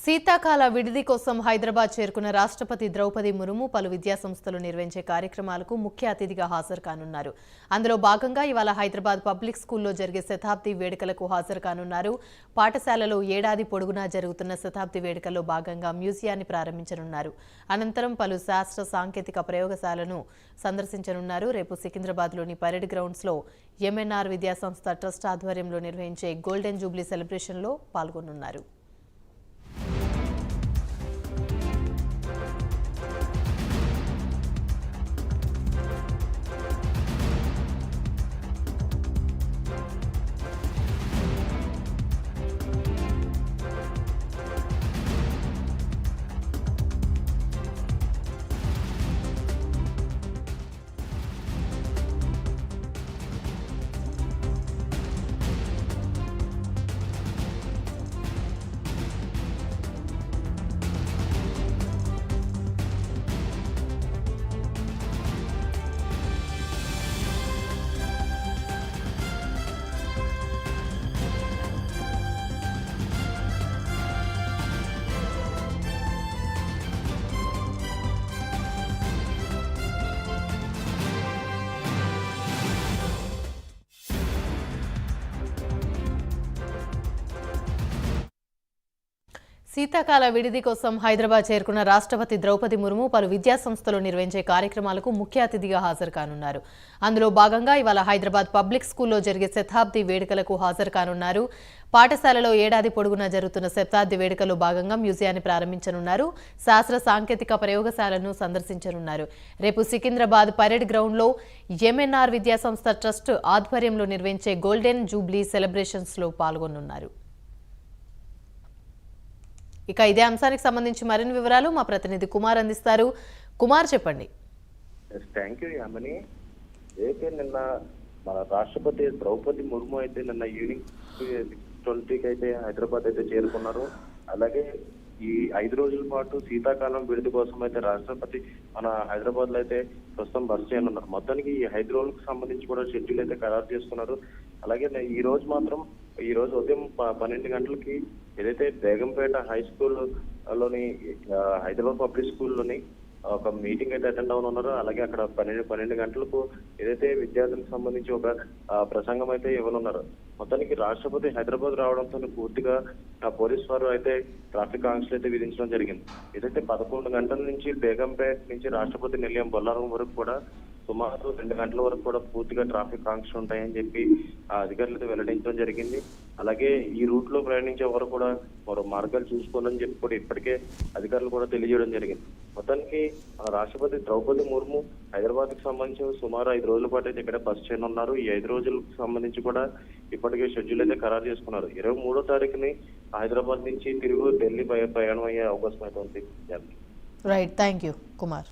శీతాకాల విడిది కోసం హైదరాబాద్ చేరుకున్న రాష్ట్రపతి ద్రౌపది ముర్ము పలు విద్యాసంస్థలు నిర్వహించే కార్యక్రమాలకు ముఖ్య అతిథిగా హాజరు కానున్నారు. అందులో భాగంగా ఇవాళ హైదరాబాద్ పబ్లిక్ స్కూల్లో జరిగే శతాబ్ది వేడుకలకు హాజరు కానున్నారు. పాఠశాలలో ఏడాది పొడుగునా జరుగుతున్న శతాబ్ది వేడుకల్లో భాగంగా మ్యూజియాన్ని ప్రారంభించనున్నారు. అనంతరం పలు శాస్త్ర సాంకేతిక ప్రయోగశాలను సందర్శించనున్నారు. రేపు సికింద్రాబాద్లోని పరేడ్ గ్రౌండ్స్లో ఎంఎన్ఆర్ విద్యాసంస్థ ట్రస్ట్ ఆధ్వర్యంలో నిర్వహించే గోల్డెన్ జూబ్లీ సెలబ్రేషన్లో పాల్గొనున్నారు. శీతాకాల విడిది కోసం హైదరాబాద్ చేరుకున్న రాష్ట్రపతి ద్రౌపది ముర్ము పలు విద్యాసంస్థలు నిర్వహించే కార్యక్రమాలకు ముఖ్య అతిథిగా హాజరు కానున్నారు. అందులో భాగంగా ఇవాళ హైదరాబాద్ పబ్లిక్ స్కూల్లో జరిగే శతాబ్ది వేడుకలకు హాజరు కానున్నారు. పాఠశాలలో ఏడాది పొడుగునా జరుగుతున్న శతాబ్ది వేడుకల్లో భాగంగా మ్యూజియాన్ని ప్రారంభించనున్నారు. శాస్త్ర సాంకేతిక ప్రయోగశాలను సందర్శించనున్నారు. రేపు సికింద్రాబాద్ పరేడ్ గ్రౌండ్లో ఎంఎన్ఆర్ విద్యాసంస్థ ట్రస్ట్ ఆధ్వర్యంలో నిర్వహించే గోల్డెన్ జూబ్లీ సెలబ్రేషన్స్లో పాల్గొనున్నారు. ఇక ఇదే అంశానికి సంబంధించి మరిన్ని వివరాలు మా ప్రతినిధి కుమార్ అందిస్తారు. కుమార్, చెప్పండి. అయితే నిన్న మన రాష్ట్రపతి ద్రౌపది ముర్ము అయితే నిన్న ఈవినింగ్ 6:20కి అయితే హైదరాబాద్ అయితే చేరుకున్నారు. అలాగే ఈ 5 రోజుల పాటు శీతాకాలం విడిది కోసం అయితే రాష్ట్రపతి మన హైదరాబాద్ లో అయితే ప్రస్తుతం బస చేయనున్నారు. మొత్తానికి ఈ 5 రోజులకు సంబంధించి కూడా షెడ్యూల్ అయితే ఖరారు చేసుకున్నారు. అలాగే ఈ రోజు మాత్రం ఈ రోజు ఉదయం 12 గంటలకి ఏదైతే బేగంపేట హై స్కూల్ లోని హైదరాబాద్ పబ్లిక్ స్కూల్లోని ఒక మీటింగ్ అయితే అటెండ్ అవునున్నారు. అలాగే అక్కడ 12 గంటలకు ఏదైతే విద్యార్థులకు సంబంధించి ఒక ప్రసంగం అయితే ఇవ్వనున్నారు. మొత్తానికి రాష్ట్రపతి హైదరాబాద్ రావడంతో పూర్తిగా పోలీసు వారు అయితే ట్రాఫిక్ ఆంక్షలు అయితే విధించడం జరిగింది. ఏదైతే 11 గంటల నుంచి బేగంపేట నుంచి రాష్ట్రపతి నిలయం బొల్లారం వరకు కూడా సుమారు 2 గంటల వరకు కూడా పూర్తిగా ట్రాఫిక్ ఆంక్షలు ఉంటాయని చెప్పి అధికారులతో వెల్లడించడం జరిగింది. అలాగే ఈ రూట్ లో ప్రయాణించే వారు కూడా మరో మార్గాలు చూసుకోవాలని చెప్పి కూడా ఇప్పటికే అధికారులు కూడా తెలియజేయడం జరిగింది. మొత్తానికి రాష్ట్రపతి ద్రౌపది ముర్ము హైదరాబాద్ కి సంబంధించి సుమారు 5 రోజుల పాటు అయితే ఇక్కడ బస చేయనున్నారు. ఈ 5 రోజులకు సంబంధించి కూడా ఇప్పటికే షెడ్యూల్ అయితే ఖరారు చేసుకున్నారు. 23వ తారీఖుని హైదరాబాద్ నుంచి తిరుగు ఢిల్లీ ప్రయాణం అయ్యే అవకాశం అయితే ఉంది. Right, thank you Kumar.